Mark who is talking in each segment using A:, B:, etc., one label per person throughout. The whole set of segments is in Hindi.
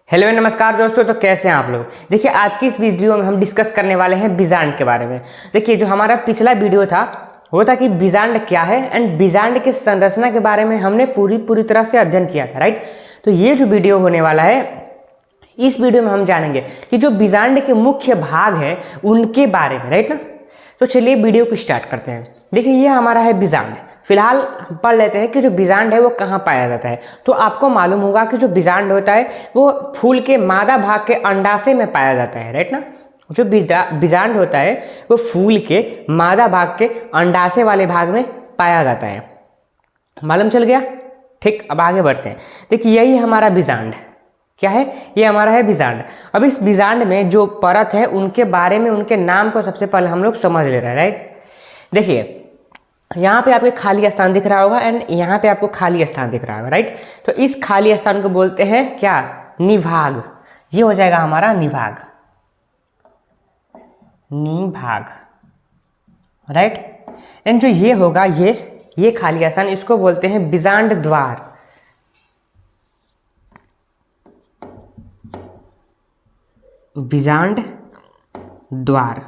A: हेलो नमस्कार दोस्तों। तो कैसे हैं आप लोग। देखिए आज की इस वीडियो में हम डिस्कस करने वाले हैं बीजांड के बारे में। देखिए जो हमारा पिछला वीडियो था वो था कि बीजांड क्या है एंड बीजांड के संरचना के बारे में हमने पूरी तरह से अध्ययन किया था, राइट। तो ये जो वीडियो होने वाला है, इस वीडियो में हम जानेंगे कि जो बीजांड के मुख्य भाग हैं उनके बारे में, राइट ना। तो चलिए वीडियो को स्टार्ट करते हैं। देखिए ये हमारा है बीजांड। फिलहाल पढ़ लेते हैं कि जो बीजांड है वो कहाँ पाया जाता है। तो आपको मालूम होगा कि जो बीजांड होता है वो फूल के मादा भाग के अंडाशय में पाया जाता है, राइट ना। जो बीजांड होता है वो फूल के मादा भाग के अंडाशय वाले भाग में पाया जाता है। मालूम चल गया। ठीक, अब आगे बढ़ते हैं। देखिए यही हमारा बीजांड क्या है, ये हमारा है बीजांड। अब इस बीजांड में जो परत है उनके बारे में, उनके नाम को सबसे पहले हम लोग समझ ले रहे हैं, राइट। देखिए यहाँ पे आपको खाली स्थान दिख रहा होगा एंड यहाँ पे आपको खाली स्थान दिख रहा होगा, राइट। तो इस खाली स्थान को बोलते हैं क्या, निभाग। ये हो जाएगा हमारा निभाग, निभाग, राइट। एंड जो ये होगा, ये खाली स्थान, इसको बोलते हैं बीजांड द्वार। बीजांड द्वार,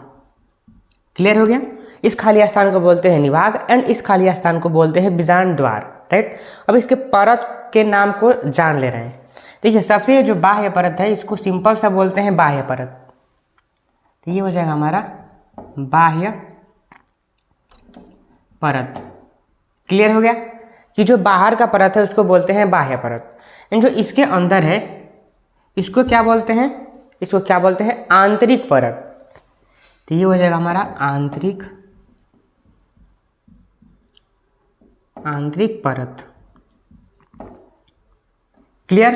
A: क्लियर हो गया। इस खाली स्थान को बोलते हैं निभाग एंड इस खाली स्थान को बोलते हैं बीजांड द्वार, राइट। अब इसके परत के नाम को जान ले रहे हैं। देखिए सबसे जो बाह्य परत है इसको सिंपल सा बोलते हैं बाह्य परत। तो ये हो जाएगा हमारा बाह्य परत। क्लियर हो गया कि जो बाहर का परत है उसको बोलते हैं बाह्य परत एंड जो इसके अंदर है इसको क्या बोलते हैं, इसको क्या बोलते हैं, आंतरिक परत। तो ये हो जाएगा हमारा आंतरिक परत। क्लियर।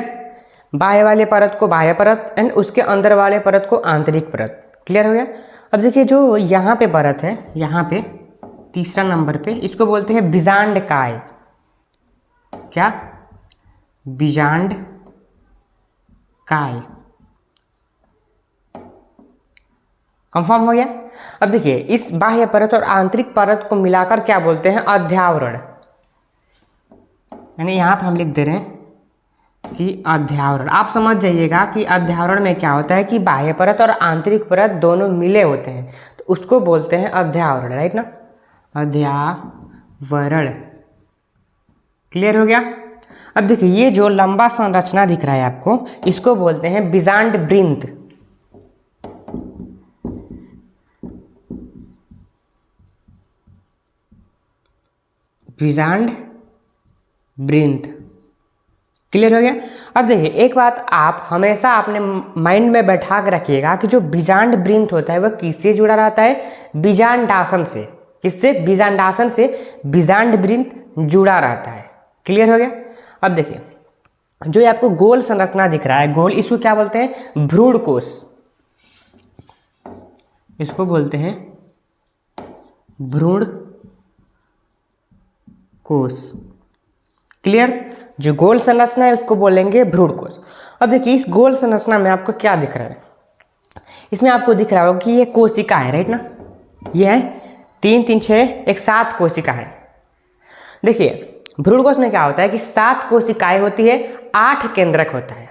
A: बाह्य वाले परत को बाह्य परत एंड उसके अंदर वाले परत को आंतरिक परत। क्लियर हो गया। अब देखिए जो यहाँ पे परत है, यहाँ पे तीसरा नंबर पे, इसको बोलते हैं बीजांड काय। क्या, बीजांड काय। कंफर्म हो गया। अब देखिए इस बाह्य परत और आंतरिक परत को मिलाकर क्या बोलते हैं, अध्यावरण। यानी यहाँ पे हम लिख दे रहे हैं कि अध्यावरण। आप समझ जाइएगा कि अध्यावरण में क्या होता है कि बाह्य परत और आंतरिक परत दोनों मिले होते हैं, तो उसको बोलते हैं अध्यावरण, राइट ना, अध्यावरण। क्लियर हो गया। अब देखिए ये जो लंबा संरचना दिख रहा है आपको, इसको बोलते हैं बीजांड वृंत। बीजांड वृंत। क्लियर हो गया। अब देखिए एक बात आप हमेशा अपने माइंड में बैठा कर रखिएगा कि जो बीजांड वृंत होता है वह किससे जुड़ा रहता है, बीजांडासन से। किससे, बीजांडासन से बीजांड वृंत जुड़ा रहता है। क्लियर हो गया। अब देखिए जो ये आपको गोल संरचना दिख रहा है, गोल, इसको क्या बोलते हैं, भ्रूण कोश। इसको बोलते हैं भ्रूण कोश। क्लियर। जो गोल संरचना है उसको बोलेंगे भ्रूण कोश। अब देखिए इस गोल संरचना में आपको क्या दिख रहा है, इसमें आपको दिख रहा होगा कि ये कोशिका है, राइट ना। ये है 3 3 6 एक 7 कोशिका है। देखिए भ्रूण कोश में क्या होता है कि 7 कोशिकाएं होती है, 8 केंद्रक होता है।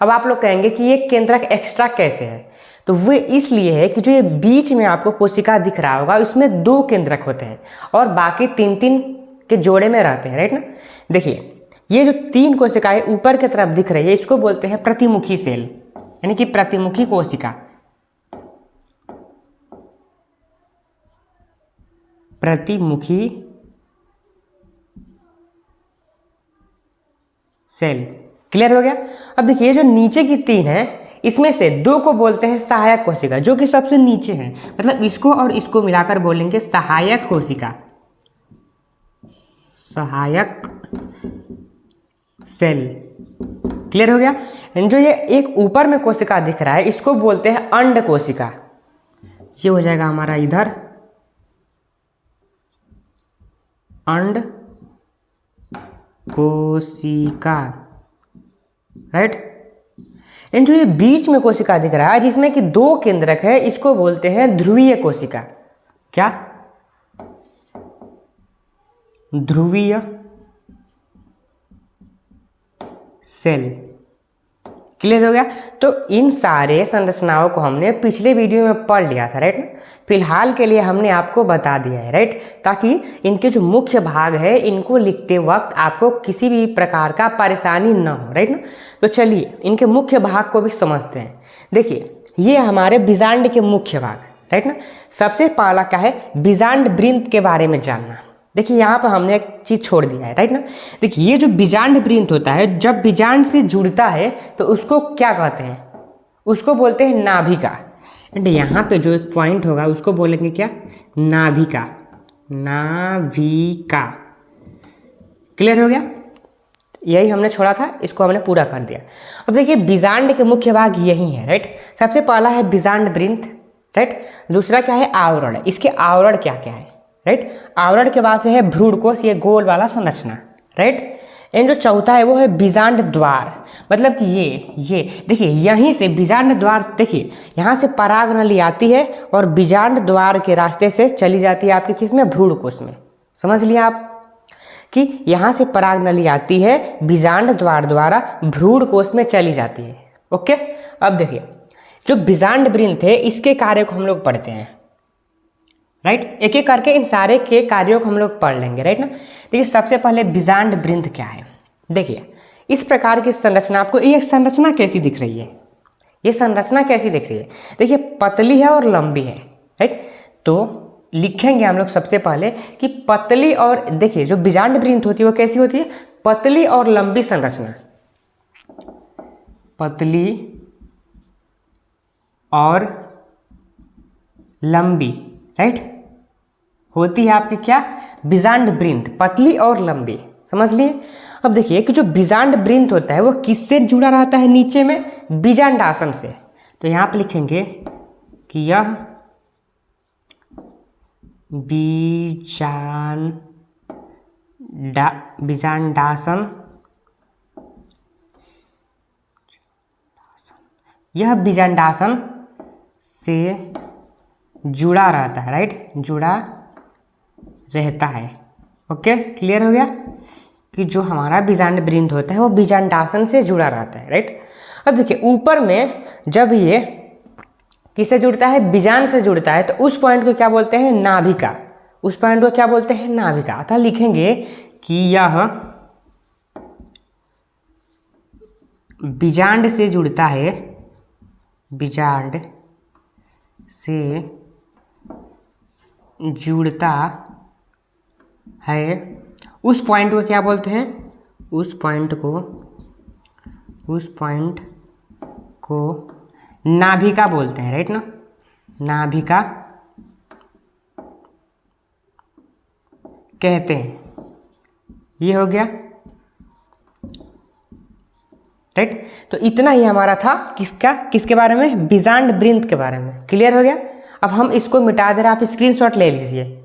A: अब आप लोग कहेंगे कि ये केंद्रक एक्स्ट्रा कैसे है, तो वो इसलिए है कि जो ये बीच में आपको कोशिका दिख रहा होगा उसमें 2 केंद्रक होते हैं और बाकी 3 3 के जोड़े में रहते हैं, राइट ना। देखिए ये जो 3 कोशिकाएं ऊपर की तरफ दिख रही है इसको बोलते हैं प्रतिमुखी सेल, यानी कि प्रतिमुखी कोशिका। प्रतिमुखी सेल। क्लियर हो गया। अब देखिए जो नीचे की 3 है इसमें से 2 को बोलते हैं सहायक कोशिका, जो कि सबसे नीचे है, मतलब इसको और इसको मिलाकर बोलेंगे सहायक कोशिका, सहायक सेल। क्लियर हो गया। जो ये एक ऊपर में कोशिका दिख रहा है इसको बोलते हैं अंड कोशिका। ये हो जाएगा हमारा इधर अंड कोशिका, राइट। एंड जो ये बीच में कोशिका दिख रहा है जिसमें कि 2 केंद्रक है इसको बोलते हैं ध्रुवीय कोशिका। क्या, ध्रुवीय सेल। क्लियर हो गया। तो इन सारे संरचनाओं को हमने पिछले वीडियो में पढ़ लिया था, राइट ना। फिलहाल के लिए हमने आपको बता दिया है, राइट, ताकि इनके जो मुख्य भाग है इनको लिखते वक्त आपको किसी भी प्रकार का परेशानी ना हो, राइट ना। तो चलिए इनके मुख्य भाग को भी समझते हैं। देखिए ये हमारे बीजांड के मुख्य भाग, राइट ना। सबसे पहला क्या है, बीजांड वृंत के बारे में जानना। देखिए यहाँ पर हमने एक चीज छोड़ दिया है, राइट ना। देखिए ये जो बीजांड वृंत होता है, जब बीजांड से जुड़ता है तो उसको क्या कहते हैं, उसको बोलते हैं नाभिका। एंड यहाँ पे जो एक पॉइंट होगा उसको बोलेंगे क्या, नाभिका, नाभिका। क्लियर हो गया, यही हमने छोड़ा था, इसको हमने पूरा कर दिया। अब देखिए बीजांड के मुख्य भाग यही है, राइट। सबसे पहला है बीजांड वृंत, राइट। दूसरा क्या है, आवरण। इसके आवरण क्या क्या है, राइट। आवरण के बाद से है भ्रूणकोश, ये गोल वाला संरचना, राइट। एंड जो चौथा है वो है बीजांड द्वार, मतलब कि ये देखिए यहीं से बीजांड द्वार, देखिए यहाँ से पराग नली आती है और बीजांड द्वार के रास्ते से चली जाती है आपके किस में, भ्रूणकोश में। समझ लिया आप कि यहाँ से पराग नली आती है, बीजांड द्वार द्वारा भ्रूणकोश में चली जाती है। ओके, अब देखिए जो बीजांड वृंत है इसके कार्य को हम लोग पढ़ते हैं, राइट। एक एक करके इन सारे के कार्यों को हम लोग पढ़ लेंगे, राइट ना। देखिए सबसे पहले बीजांड वृंत क्या है। देखिए इस प्रकार की संरचना, आपको ये संरचना कैसी दिख रही है, ये संरचना कैसी दिख रही है, देखिए पतली है और लंबी है, राइट। तो लिखेंगे हम लोग सबसे पहले कि पतली, और देखिए जो बीजांड वृंत होती है वो कैसी होती है, पतली और लंबी संरचना, पतली और लंबी, राइट, होती है आपकी क्या, बीजांड वृंत, पतली और लंबी। समझ लिए। अब देखिए कि जो बीजांड वृंत होता है वो किससे जुड़ा रहता है, नीचे में बीजांडासन से। तो यहाँ पे लिखेंगे कि यह बीजांडासन, यह बीजांडासन से जुड़ा रहता है, राइट, जुड़ा रहता है। ओके, क्लियर हो गया कि जो हमारा बीजांड वृंत होता है वो बीजांडासन से जुड़ा रहता है, राइट। अब देखिए ऊपर में जब ये किससे जुड़ता है, बीजांड से जुड़ता है, तो उस पॉइंट को क्या बोलते हैं, नाभिका। उस पॉइंट को क्या बोलते हैं, नाभिका। अतः लिखेंगे कि यह बीजांड से जुड़ता है, बीजांड से जुड़ता है। उस पॉइंट को क्या बोलते हैं, उस पॉइंट को नाभिका बोलते हैं, राइट ना, नाभिका कहते हैं। ये हो गया, राइट। तो इतना ही हमारा था किसका, किसके बारे में, बीजांड वृंत के बारे में। क्लियर हो गया। अब हम इसको मिटा दे रहे, आप स्क्रीनशॉट ले लीजिए।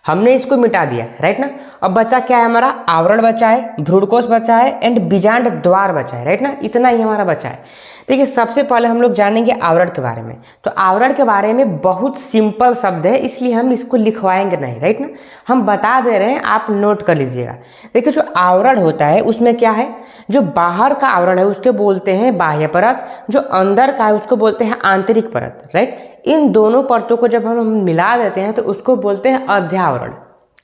A: हमने इसको मिटा दिया, राइट ना। अब बचा क्या है हमारा, आवरण बचा है, भ्रूणकोश बचा है एंड बीजांड द्वार बचा है, राइट ना। इतना ही हमारा बचा है। देखिए सबसे पहले हम लोग जानेंगे आवरण के बारे में। तो आवरण के बारे में बहुत सिंपल शब्द है, इसलिए हम इसको लिखवाएंगे नहीं, राइट ना। हम बता दे रहे हैं, आप नोट कर लीजिएगा। देखिए जो आवरण होता है उसमें क्या है, जो बाहर का आवरण है उसके बोलते हैं बाह्य परत, जो अंदर का है उसको बोलते हैं आंतरिक परत, राइट। इन दोनों परतों को जब हम मिला देते हैं तो उसको बोलते हैं अध्यावरण।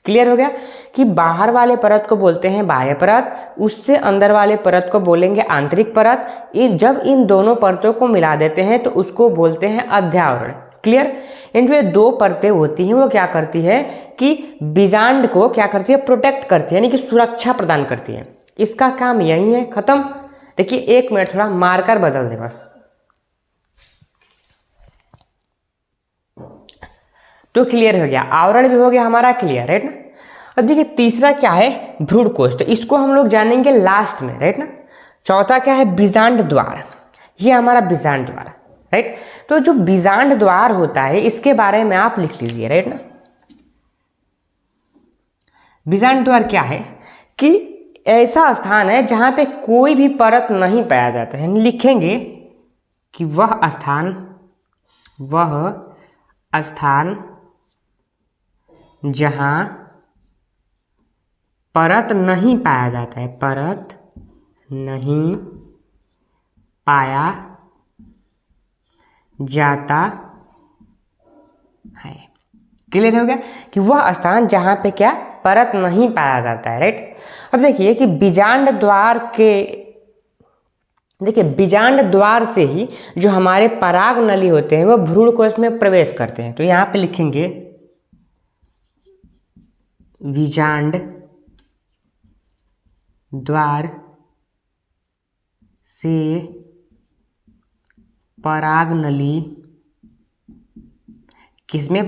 A: क्लियर हो गया कि बाहर वाले परत को बोलते हैं बाह्य परत, उससे अंदर वाले परत को बोलेंगे आंतरिक परत। जब इन दोनों परतों को मिला देते हैं तो उसको बोलते हैं अध्यावरण। क्लियर। इन जो दो परतें होती हैं वो क्या करती है कि बीजांड को क्या करती है, प्रोटेक्ट करती है, यानी कि सुरक्षा प्रदान करती है। इसका काम यही है, खत्म। देखिए एक मिनट, थोड़ा मार्कर बदल दे बस। तो क्लियर हो गया, आवरण भी हो गया हमारा क्लियर, राइट ना। अब देखिए तीसरा क्या है, भ्रूणकोश। तो इसको हम लोग जानेंगे लास्ट में, राइट ना। चौथा क्या है, बीजांड द्वार। ये हमारा बीजांड द्वार, राइट। तो जो बीजांड द्वार होता है इसके बारे में आप लिख लीजिए, राइट ना। बीजांड द्वार क्या है कि ऐसा स्थान है जहां पे कोई भी परत नहीं पाया जाता है। लिखेंगे कि वह स्थान जहां परत नहीं पाया जाता है, परत नहीं पाया जाता है। क्लियर हो गया कि वह स्थान जहां पे क्या परत नहीं पाया जाता है, राइट। अब देखिए कि बीजांड द्वार से ही जो हमारे पराग नली होते हैं वो भ्रूण कोश में प्रवेश करते हैं। तो यहां पे लिखेंगे बीजांड द्वार से पराग नली किसमें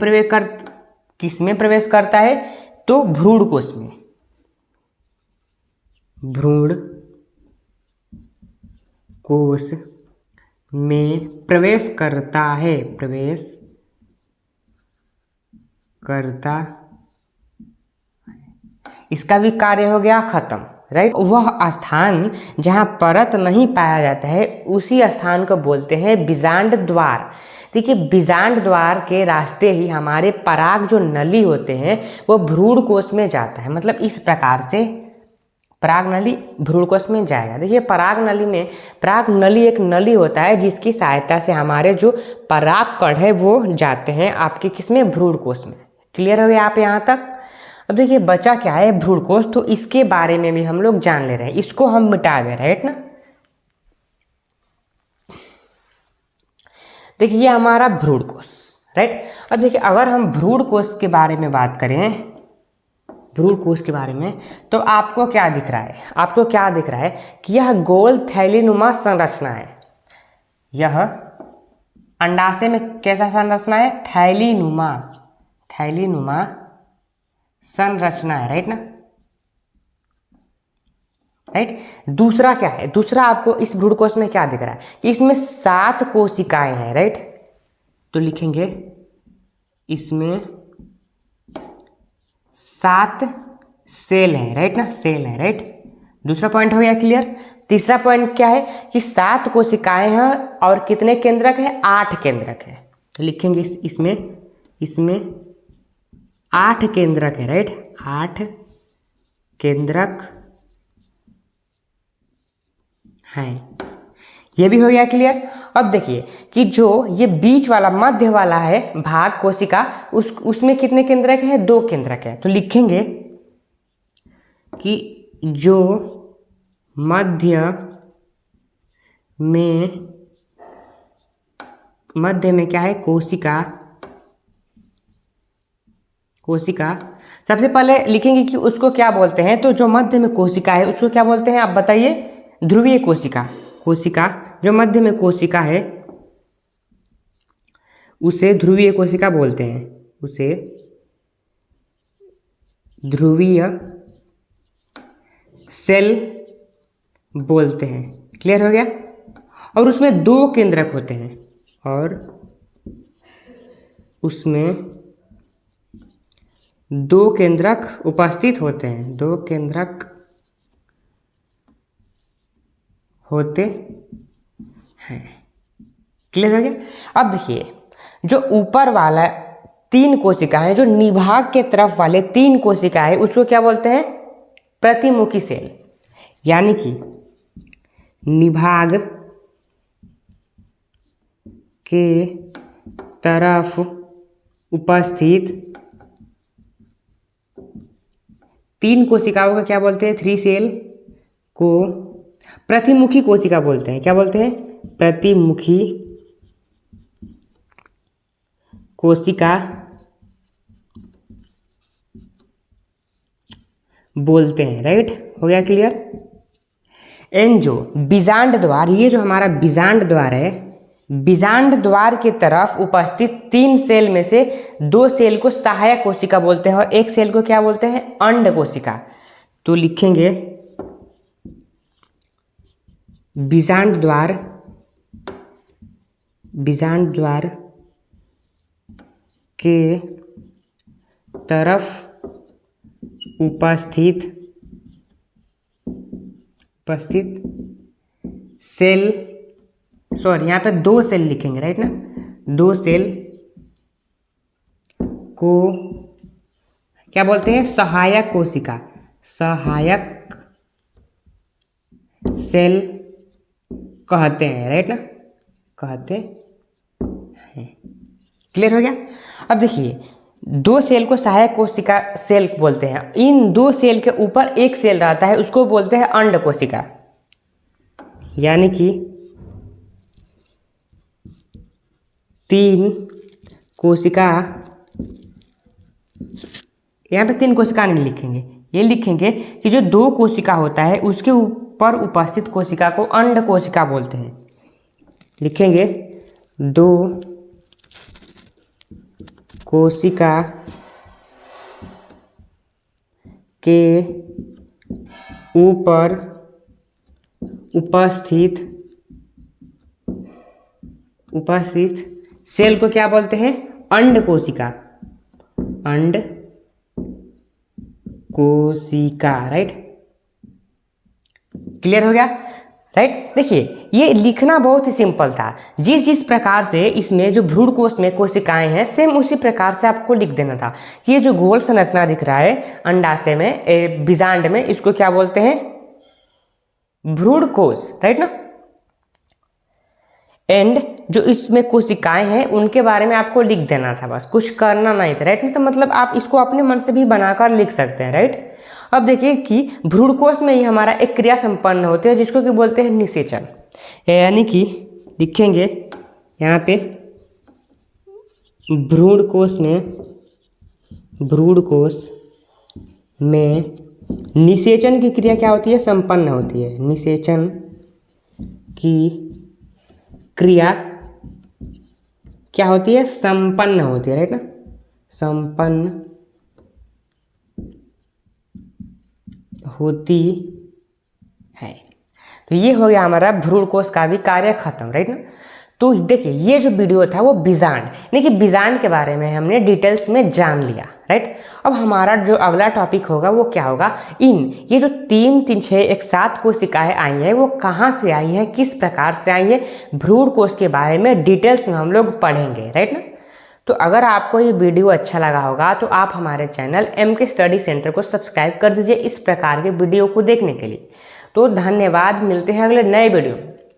A: प्रवेश करता है, तो भ्रूण कोश में, भ्रूण कोश में प्रवेश करता है, इसका भी कार्य हो गया खत्म, राइट। वह स्थान जहां परत नहीं पाया जाता है उसी स्थान को बोलते हैं बीजांड द्वार। देखिए बीजांड द्वार के रास्ते ही हमारे पराग जो नली होते हैं वो भ्रूण कोश में जाता है। मतलब इस प्रकार से पराग नली भ्रूण कोश में जाएगा। देखिए पराग नली एक नली होता है जिसकी सहायता से हमारे जो पराग कण है वो जाते हैं आपके किसमें, भ्रूण कोश में। क्लियर हो गया आप यहाँ तक। अब देखिए बचा क्या है, भ्रूण कोश, तो इसके बारे में भी हम लोग जान ले रहे हैं, इसको हम मिटा दे रहे हैं, राइट ना। देखिए ये हमारा भ्रूण कोश, राइट। अब देखिए अगर हम भ्रूण कोश के बारे में बात करें, भ्रूण कोश के बारे में, तो आपको क्या दिख रहा है, कि यह गोल थैलीनुमा संरचना है। यह अंडाशय में कैसा संरचना है, थैलीनुमा संरचना है, राइट ना, राइट। दूसरा क्या है, दूसरा आपको इस भ्रूण कोश में क्या दिख रहा है कि इसमें 7 कोशिकाएं हैं, राइट। तो लिखेंगे इसमें 7 सेल हैं, राइट ना, सेल हैं, राइट। दूसरा पॉइंट हो गया क्लियर। तीसरा पॉइंट क्या है कि 7 कोशिकाएं हैं और कितने केंद्रक है, 8 केंद्रक है। तो लिखेंगे इसमें 8 केंद्रक है, राइट, 8 केंद्रक हैं। ये भी हो गया क्लियर। अब देखिए कि जो ये बीच वाला मध्य वाला है भाग कोशिका, उसमें कितने केंद्रक है, 2 केंद्रक है। तो लिखेंगे कि जो मध्य में क्या है, कोशिका सबसे पहले लिखेंगे कि उसको क्या बोलते हैं। तो जो मध्य में कोशिका है उसको क्या बोलते हैं आप बताइए, ध्रुवीय कोशिका जो मध्य में कोशिका है उसे ध्रुवीय कोशिका बोलते हैं, उसे ध्रुवीय सेल बोलते हैं। क्लियर हो गया। और उसमें 2 केंद्रक होते हैं, और उसमें 2 केंद्रक उपस्थित होते हैं, 2 केंद्रक होते हैं। क्लियर हो गया। अब देखिए जो ऊपर वाला 3 कोशिका है, जो निभाग के तरफ वाले 3 कोशिका है उसको क्या बोलते हैं, प्रतिमुखी सेल। यानी कि निभाग के तरफ उपस्थित 3 कोशिकाओं को क्या बोलते हैं, 3 सेल को प्रतिमुखी कोशिका बोलते हैं। क्या बोलते हैं, प्रतिमुखी कोशिका बोलते हैं, राइट। हो गया क्लियर। एंड जो बीजांड द्वार, ये जो हमारा बीजांड द्वार है, बीजांड द्वार की तरफ उपस्थित 3 सेल में से 2 सेल को सहायक कोशिका बोलते हैं और 1 सेल को क्या बोलते हैं, अंड कोशिका। तो लिखेंगे बीजांड द्वार के तरफ उपस्थित सेल, सॉरी यहाँ पे 2 सेल लिखेंगे, राइट ना, 2 सेल को क्या बोलते हैं, सहायक सेल कहते हैं, राइट ना, कहते हैं। क्लियर हो गया। अब देखिए, दो सेल को सहायक कोशिका सेल बोलते हैं। इन दो सेल के ऊपर एक सेल रहता है, उसको बोलते हैं अंड कोशिका। यानी कि 3 कोशिका, यहाँ पे 3 कोशिका नहीं लिखेंगे, ये लिखेंगे कि जो 2 कोशिका होता है उसके ऊपर उपस्थित कोशिका को अंड कोशिका बोलते हैं। लिखेंगे 2 कोशिका के ऊपर उपस्थित सेल को क्या बोलते हैं? अंड कोशिका। अंड कोशिका, राइट। क्लियर हो गया, राइट। देखिए, ये लिखना बहुत ही सिंपल था। जिस प्रकार से इसमें जो भ्रूण कोश में कोशिकाएं हैं, सेम उसी प्रकार से आपको लिख देना था कि ये जो गोल संरचना दिख रहा है अंडाशय में, बीजांड में, इसको क्या बोलते हैं? भ्रूण कोश, राइट ना। एंड जो इसमें कोशिकाएं हैं उनके बारे में आपको लिख देना था, बस कुछ करना नहीं था, राइट। तो मतलब आप इसको अपने मन से भी बनाकर लिख सकते हैं, राइट। अब देखिए कि भ्रूणकोश में ही हमारा एक क्रिया संपन्न होती है जिसको कि बोलते हैं निषेचन। यानी कि लिखेंगे यहाँ पे भ्रूणकोश में निषेचन की क्रिया क्या होती है? संपन्न होती है। निषेचन की क्रिया क्या होती है? संपन्न होती है, राइट ना। संपन्न होती है। तो ये हो गया हमारा भ्रूणकोश का भी कार्य खत्म, राइट ना। तो देखिए, ये जो वीडियो था वो बीजांड, यानी कि बीजांड के बारे में हमने डिटेल्स में जान लिया, राइट। अब हमारा जो अगला टॉपिक होगा वो क्या होगा? ये जो 3 3 6 1 7 कोशिकाएं आई हैं वो कहाँ से आई हैं, किस प्रकार से आई हैं, भ्रूणकोश के बारे में डिटेल्स में हम लोग पढ़ेंगे, राइट ना। तो अगर आपको ये वीडियो अच्छा लगा होगा तो आप हमारे चैनल MK स्टडी सेंटर को सब्सक्राइब कर दीजिए इस प्रकार के वीडियो को देखने के लिए। तो धन्यवाद, मिलते हैं अगले नए वीडियो में।